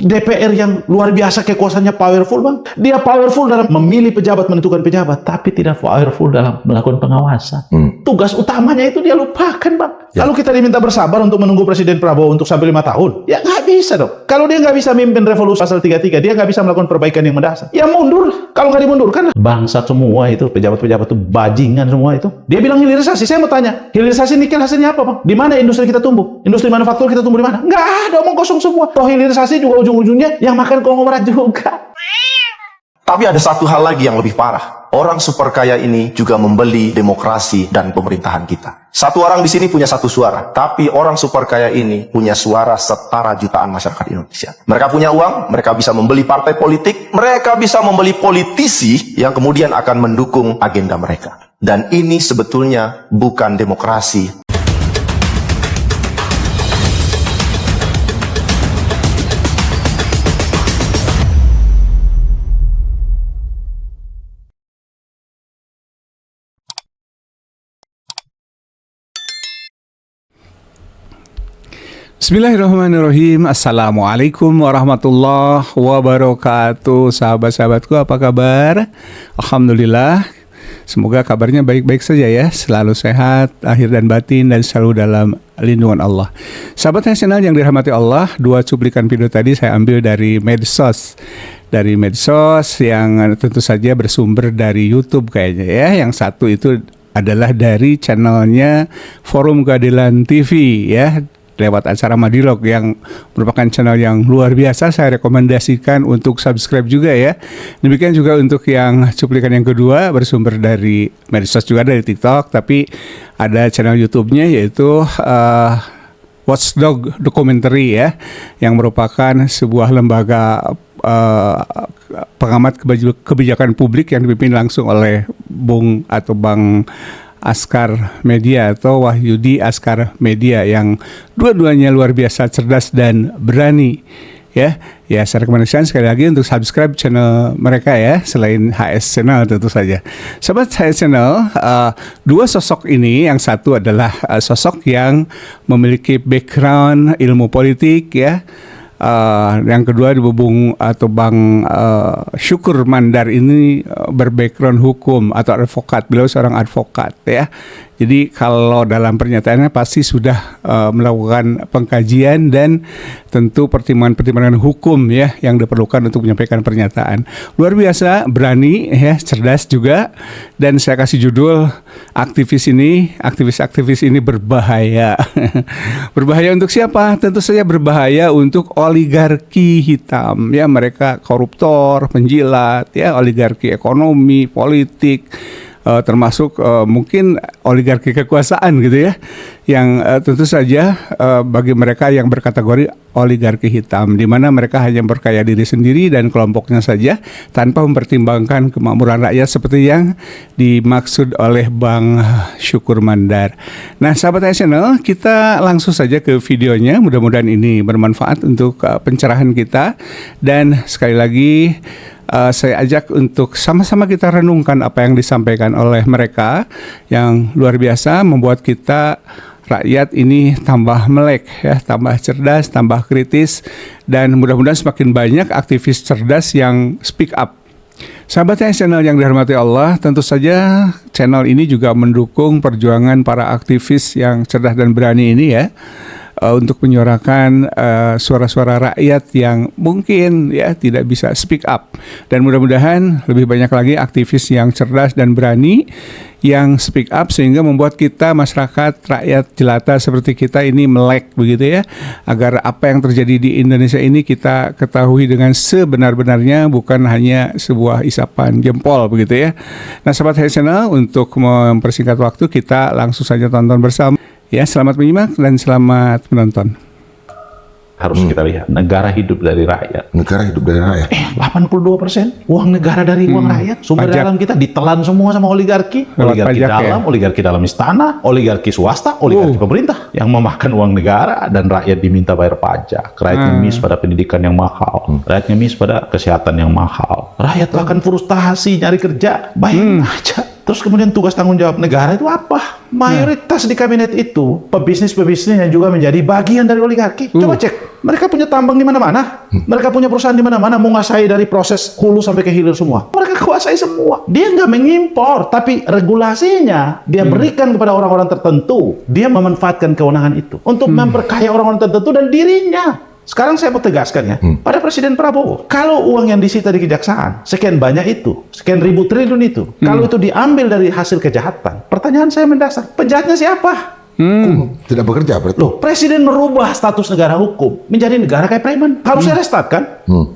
DPR yang luar biasa kekuasaannya powerful bang. Dia powerful dalam memilih pejabat, menentukan pejabat, tapi tidak powerful dalam melakukan pengawasan. Tugas utamanya itu dia lupakan bang. Lalu kita diminta bersabar untuk menunggu Presiden Prabowo untuk sampai 5 tahun. Ya nggak bisa dong. Kalau dia nggak bisa mimpin revolusi pasal 33, dia nggak bisa melakukan perbaikan yang mendasar. Ya mundur. Kalau nggak dimundurkan, bangsat semua itu, pejabat-pejabat itu bajingan semua itu. Dia bilang hilirisasi. Saya mau tanya, hilirisasi nikel hasilnya apa bang? Di mana industri kita tumbuh? Industri manufaktur kita tumbuh di mana? Nggak ada, omong kosong semua. Toh hilirisasi juga ujung-ujungnya yang makan konglomerat juga. Tapi ada satu hal lagi yang lebih parah. Orang super kaya ini juga membeli demokrasi dan pemerintahan kita. Satu orang di sini punya satu suara, tapi orang super kaya ini punya suara setara jutaan masyarakat Indonesia. Mereka punya uang, mereka bisa membeli partai politik, mereka bisa membeli politisi yang kemudian akan mendukung agenda mereka. Dan ini sebetulnya bukan demokrasi. Bismillahirrahmanirrahim. Assalamualaikum warahmatullahi wabarakatuh. Sahabat-sahabatku, apa kabar? Alhamdulillah. Semoga kabarnya baik-baik saja ya. Selalu sehat, lahir dan batin, dan selalu dalam lindungan Allah. Sahabat nasional yang dirahmati Allah, 2 cuplikan video tadi saya ambil dari medsos. Dari medsos yang tentu saja bersumber dari YouTube kayaknya ya. Yang satu itu adalah dari channelnya Forum Keadilan TV ya, lewat acara Madilog yang merupakan channel yang luar biasa. Saya rekomendasikan untuk subscribe juga ya. Demikian juga untuk yang cuplikan yang kedua bersumber dari medsos juga, dari TikTok, tapi ada channel YouTube-nya yaitu Watchdog Documentary ya, yang merupakan sebuah lembaga pengamat kebijakan publik yang dipimpin langsung oleh Bang Askar Media atau Wahyudi Askar Media, yang dua-duanya luar biasa cerdas dan berani ya. Ya, saya rekomendasikan sekali lagi untuk subscribe channel mereka ya, selain HS Channel tentu saja. Sobat HS Channel, 2 sosok ini, yang satu adalah sosok yang memiliki background ilmu politik ya. Yang kedua Bang Syukur Mandar ini berbackground hukum atau advokat. Beliau seorang advokat ya. Jadi kalau dalam pernyataannya pasti sudah melakukan pengkajian dan tentu pertimbangan-pertimbangan hukum ya yang diperlukan untuk menyampaikan pernyataan. Luar biasa, berani ya, cerdas juga. Dan saya kasih judul aktivis ini berbahaya. Berbahaya untuk siapa? Tentu saja berbahaya untuk oligarki hitam ya, mereka koruptor, penjilat ya, oligarki ekonomi, politik, termasuk mungkin oligarki kekuasaan gitu ya, yang tentu saja bagi mereka yang berkategori oligarki hitam, di mana mereka hanya berkaya diri sendiri dan kelompoknya saja tanpa mempertimbangkan kemakmuran rakyat seperti yang dimaksud oleh Bang Syukur Mandar. Nah, sahabat channel, kita langsung saja ke videonya. Mudah-mudahan ini bermanfaat untuk pencerahan kita, dan sekali lagi saya ajak untuk sama-sama kita renungkan apa yang disampaikan oleh mereka yang luar biasa, membuat kita rakyat ini tambah melek ya, tambah cerdas, tambah kritis, dan mudah-mudahan semakin banyak aktivis cerdas yang speak up. Sahabatnya channel yang dirahmati Allah, tentu saja channel ini juga mendukung perjuangan para aktivis yang cerdas dan berani ini ya, untuk menyuarakan suara-suara rakyat yang mungkin ya tidak bisa speak up. Dan mudah-mudahan lebih banyak lagi aktivis yang cerdas dan berani yang speak up, sehingga membuat kita masyarakat rakyat jelata seperti kita ini melek begitu ya, agar apa yang terjadi di Indonesia ini kita ketahui dengan sebenar-benarnya, bukan hanya sebuah isapan jempol begitu ya. Nah, sahabat channel, untuk mempersingkat waktu, kita langsung saja tonton bersama. Ya, selamat menyimak dan selamat menonton. Harus kita lihat, negara hidup dari rakyat. Negara hidup dari rakyat. 82% uang negara dari uang rakyat. Sumber Pajak. dalam kita ditelan semua sama oligarki. Oligarki pajak, dalam, ya? oligarki dalam istana, oligarki swasta, oligarki pemerintah yang memakan uang negara, dan rakyat diminta bayar pajak. Rakyat ngemis pada pendidikan yang mahal. Rakyat ngemis pada kesehatan yang mahal. Rakyat bahkan frustasi nyari kerja. Bayangin aja. Terus kemudian tugas tanggung jawab negara itu apa? Mayoritas di kabinet itu pebisnis-pebisnis yang juga menjadi bagian dari oligarki. Coba cek, mereka punya tambang di mana-mana, mereka punya perusahaan di mana-mana, menguasai dari proses hulu sampai ke hilir semua. Mereka kuasai semua. Dia nggak mengimpor, tapi regulasinya dia berikan kepada orang-orang tertentu. Dia memanfaatkan kewenangan itu untuk memperkaya orang-orang tertentu dan dirinya. Sekarang saya mau tegaskan ya, pada Presiden Prabowo, kalau uang yang disita di kejaksaan, sekian banyak itu, sekian ribu triliun itu, kalau itu diambil dari hasil kejahatan, pertanyaan saya mendasar, penjahatnya siapa? Tidak bekerja berarti. Loh, Presiden merubah status negara hukum menjadi negara kayak preman. Harusnya restart kan?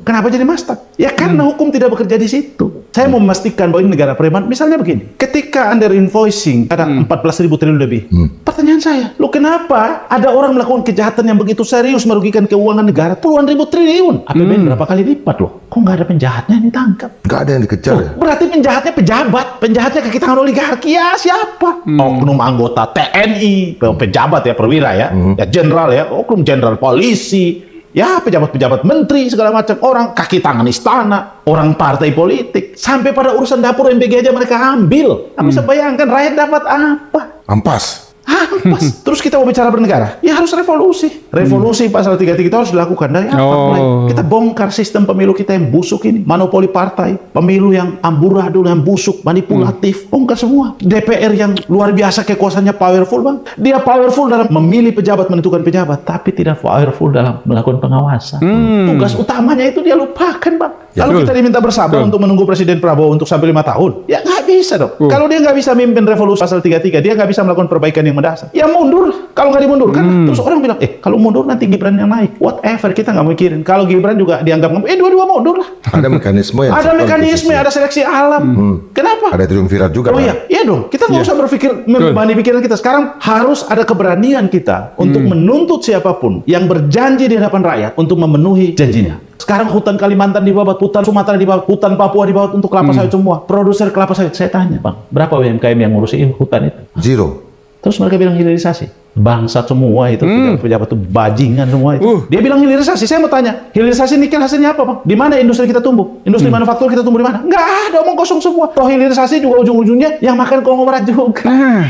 Kenapa jadi mastad? Ya karena hukum tidak bekerja di situ. Saya mau memastikan bahwa ini negara preman. Misalnya begini, ketika under invoicing ada 14.000 triliun lebih. Pertanyaan saya, loh kenapa ada orang melakukan kejahatan yang begitu serius merugikan keuangan negara puluhan ribu triliun? APBN berapa kali lipat loh? Kok nggak ada penjahatnya yang ditangkap? Nggak ada yang dikejar ya? Berarti penjahatnya pejabat, penjahatnya kaki tangan oligarki ya siapa? Oknum anggota TNI, pejabat ya perwira ya, ya jenderal ya, oknum jenderal polisi, ya pejabat-pejabat menteri segala macam, orang kaki tangan istana, orang partai politik, sampai pada urusan dapur MBG aja mereka ambil. Bisa bayangkan rakyat dapat apa? Ampas. Ampas. Terus kita mau bicara bernegara, ya harus revolusi. Revolusi pasal 33 itu harus dilakukan dari apa? Mulai kita bongkar sistem pemilu kita yang busuk ini, monopoli partai, pemilu yang amburadul, yang busuk, manipulatif, bongkar semua. DPR yang luar biasa kekuasaannya powerful bang, dia powerful dalam memilih pejabat, menentukan pejabat, tapi tidak powerful dalam melakukan pengawasan. Tugas utamanya itu dia lupakan bang. Lalu kita diminta bersabar untuk menunggu Presiden Prabowo untuk sampai 5 tahun, ya nggak bisa dong. Kalau dia nggak bisa mimpin revolusi pasal 33, dia nggak bisa melakukan perbaikan yang mendasar. Ya mundur. Kalau nggak dimundurkan, terus orang bilang, kalau mundur nanti Gibran yang naik. Whatever, kita nggak mikirin. Kalau Gibran juga dianggap dua-dua mundur lah. Ada mekanisme yang ada mekanisme, ada seleksi alam. Kenapa? Ada triumvirat juga. Oh iya dong. Kita nggak usah berpikir membebani pikiran kita. Sekarang harus ada keberanian kita untuk menuntut siapapun yang berjanji di hadapan rakyat untuk memenuhi janjinya. Sekarang hutan Kalimantan dibabat, hutan Sumatera dibabat, hutan Papua dibabat untuk kelapa sawit semua. Produser kelapa sawit, saya tanya bang, berapa UMKM yang ngurusi hutan itu? Zero. Terus mereka bilang hilirisasi. Bangsat semua itu, pejabat-pejabat itu bajingan semua itu. Dia bilang hilirisasi. Saya mau tanya, hilirisasi nikel hasilnya apa bang? Di mana industri kita tumbuh? Industri manufaktur kita tumbuh di mana? Nggak ada, omong kosong semua. Toh hilirisasi juga ujung-ujungnya yang makan konglomerat juga. Nah,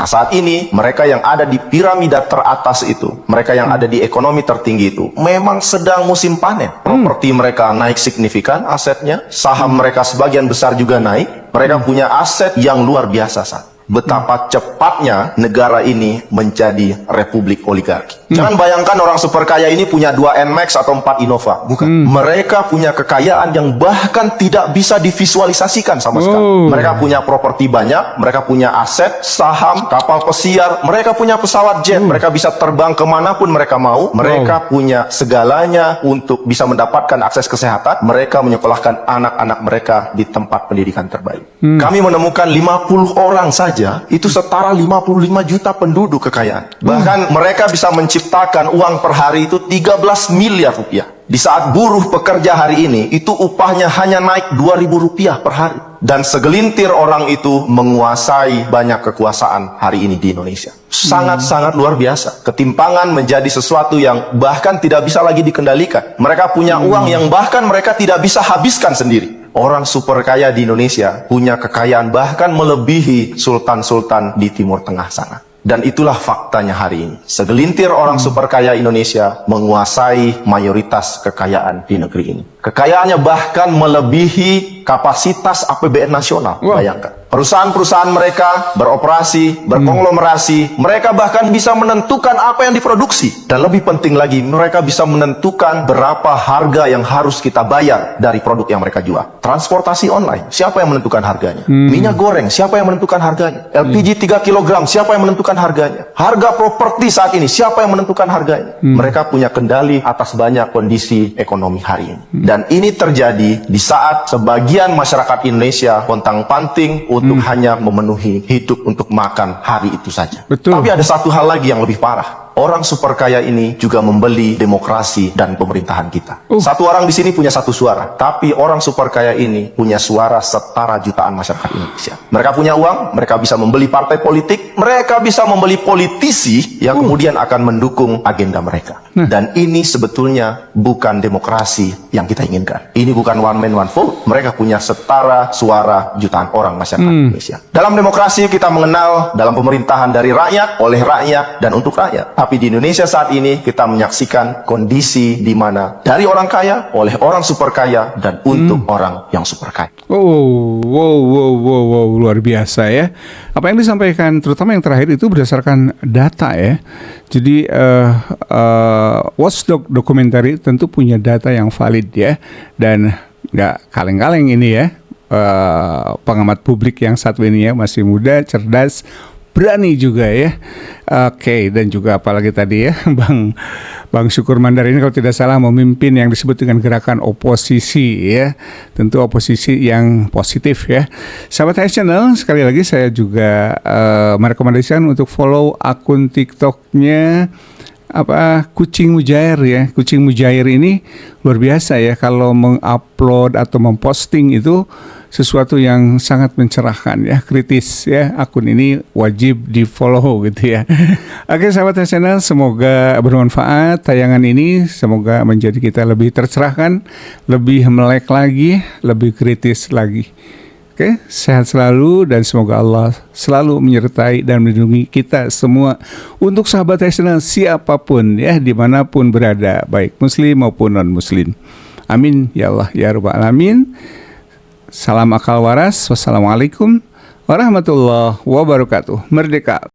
saat ini mereka yang ada di piramida teratas itu, mereka yang ada di ekonomi tertinggi itu, memang sedang musim panen. Properti mereka naik signifikan asetnya, saham mereka sebagian besar juga naik. Mereka punya aset yang luar biasa saat. Betapa cepatnya negara ini menjadi republik oligarki. Jangan bayangkan orang super kaya ini punya 2 NMAX atau 4 Innova. Bukan. Mereka punya kekayaan yang bahkan tidak bisa divisualisasikan sama sekali. Mereka punya properti banyak, mereka punya aset, saham, kapal pesiar, mereka punya pesawat jet, mereka bisa terbang kemanapun mereka mau, mereka punya segalanya untuk bisa mendapatkan akses kesehatan, mereka menyekolahkan anak-anak mereka di tempat pendidikan terbaik. Kami menemukan 50 orang saja itu setara 55 juta penduduk kekayaan. Bahkan mereka bisa menciptakan uang per hari itu 13 miliar rupiah. Di saat buruh pekerja hari ini, itu upahnya hanya naik 2.000 rupiah per hari. Dan segelintir orang itu menguasai banyak kekuasaan hari ini di Indonesia. Sangat-sangat luar biasa. Ketimpangan menjadi sesuatu yang bahkan tidak bisa lagi dikendalikan. Mereka punya uang yang bahkan mereka tidak bisa habiskan sendiri. Orang super kaya di Indonesia punya kekayaan bahkan melebihi sultan-sultan di Timur Tengah sana. Dan itulah faktanya hari ini. Segelintir orang super kaya Indonesia menguasai mayoritas kekayaan di negeri ini. Kekayaannya bahkan melebihi kapasitas APBN nasional. Bayangkan. Perusahaan-perusahaan mereka beroperasi, berkonglomerasi, mereka bahkan bisa menentukan apa yang diproduksi. Dan lebih penting lagi, mereka bisa menentukan berapa harga yang harus kita bayar dari produk yang mereka jual. Transportasi online, siapa yang menentukan harganya? Minyak goreng, siapa yang menentukan harganya? LPG 3 kg, siapa yang menentukan harganya? Harga properti saat ini, siapa yang menentukan harganya? Mereka punya kendali atas banyak kondisi ekonomi hari ini. Dan ini terjadi di saat sebagian masyarakat Indonesia pontang-panting untuk hanya memenuhi hidup untuk makan hari itu saja. Betul. Tapi ada satu hal lagi yang lebih parah. orang super kaya ini juga membeli demokrasi dan pemerintahan kita. Satu orang di sini punya satu suara, tapi orang super kaya ini punya suara setara jutaan masyarakat Indonesia. Mereka punya uang, mereka bisa membeli partai politik, mereka bisa membeli politisi yang kemudian akan mendukung agenda mereka. Dan ini sebetulnya bukan demokrasi yang kita inginkan. Ini bukan one man one vote. Mereka punya setara suara jutaan orang masyarakat Indonesia. Dalam demokrasi kita mengenal dalam pemerintahan dari rakyat, oleh rakyat, dan untuk rakyat. Tapi di Indonesia saat ini kita menyaksikan kondisi di mana dari orang kaya, oleh orang super kaya, dan untuk orang yang super kaya. Wow, luar biasa ya. Apa yang disampaikan, terutama yang terakhir itu berdasarkan data ya. Jadi Watchdog Documentary tentu punya data yang valid ya, dan nggak kaleng-kaleng ini ya. Pengamat publik yang satu ini ya, masih muda, cerdas, berani juga ya. Oke, dan juga apalagi tadi ya, Bang Syukur Mandar ini kalau tidak salah memimpin yang disebut dengan gerakan oposisi ya. Tentu oposisi yang positif ya. Sahabat HS Channel, sekali lagi saya juga merekomendasikan untuk follow akun TikToknya Kucing Mujair ya. Kucing Mujair ini luar biasa ya, kalau mengupload atau memposting itu sesuatu yang sangat mencerahkan ya, kritis ya. Akun ini wajib di follow gitu ya. Oke sahabat channel, semoga bermanfaat tayangan ini, semoga menjadi kita lebih tercerahkan, lebih melek lagi, lebih kritis lagi. Oke, sehat selalu dan semoga Allah selalu menyertai dan melindungi kita semua. Untuk sahabat channel siapapun ya, dimanapun berada, baik muslim maupun non muslim. Amin ya Allah ya Rabbal Alamin. Salam akal waras. Wassalamualaikum warahmatullahi wabarakatuh. Merdeka.